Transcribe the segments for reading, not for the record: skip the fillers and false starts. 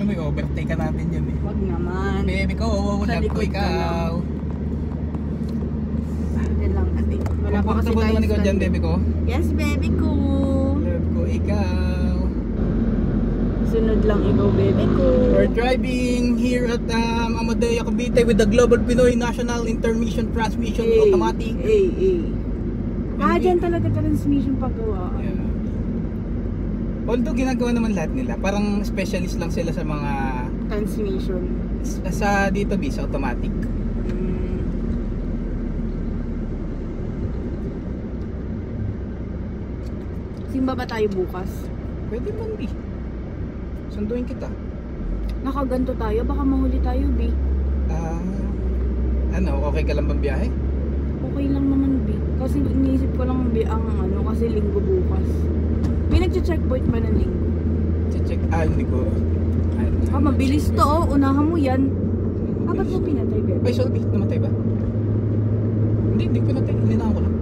May overtake ka natin yun eh. Wag naman. Baby ko, Sa love ko likod ka ikaw. Yan lang natin. Wala pa kasi Comfortable naman ikaw dyan, stand. baby ko. Yes, baby ko. Love ko ikaw. Sunod lang ikaw, baby ko. We're driving here at Amadeo Cavite with the Global Pinoy National Intermission Transmission Automatic. Dyan talaga transmission paggawa. Yeah. Although ginagawa naman lahat nila, parang specialist lang sila sa mga Transmission. sa dito sa automatic. Simba ba tayo bukas? Pwede man di. Sunduin kita. Nakaganto tayo, baka mahuli tayo, B. Okay ka lang bang biyahe? Okay lang naman, B. Kasi iniisip ko lang, B, ang kasi linggo bukas. May nagche-checkpoint ba ng linggo? Check. Hindi ko. Mabilis to, unahan mo yan. Ba't mo pinatay, B? Ay, sorry, namatay ba? Hindi pinatay. Hininahan ko lang.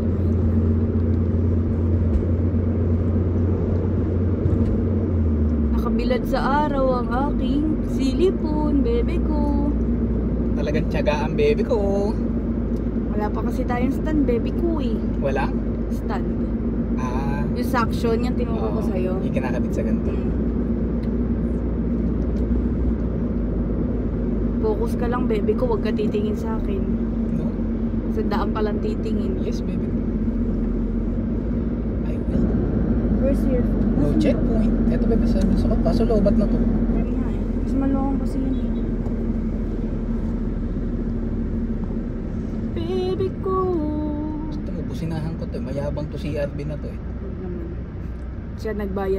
Nakabilad sa araw ang aking silipon, bebe ko. Talagang tiyaga ang baby ko. Wala pa kasi tayong stand, baby ko eh. Wala? Stand. Ah. Yung suction, yung tinuro ko sa'yo. Yung kinakabit sa ganito. Focus ka lang, baby ko. Huwag ka titingin sa akin. No? Sa daan ka lang titingin. Yes, baby ko. I will. Where's your phone? No checkpoint. Ito baby, sa ko. Kaso lobat na to. Kaya nga eh. Mas malawang kasi yun eh. Baby ko. Ito mo, businahan ko to. Mayabang to si Arvin na to eh. Huwag naman. Siya nagbayad.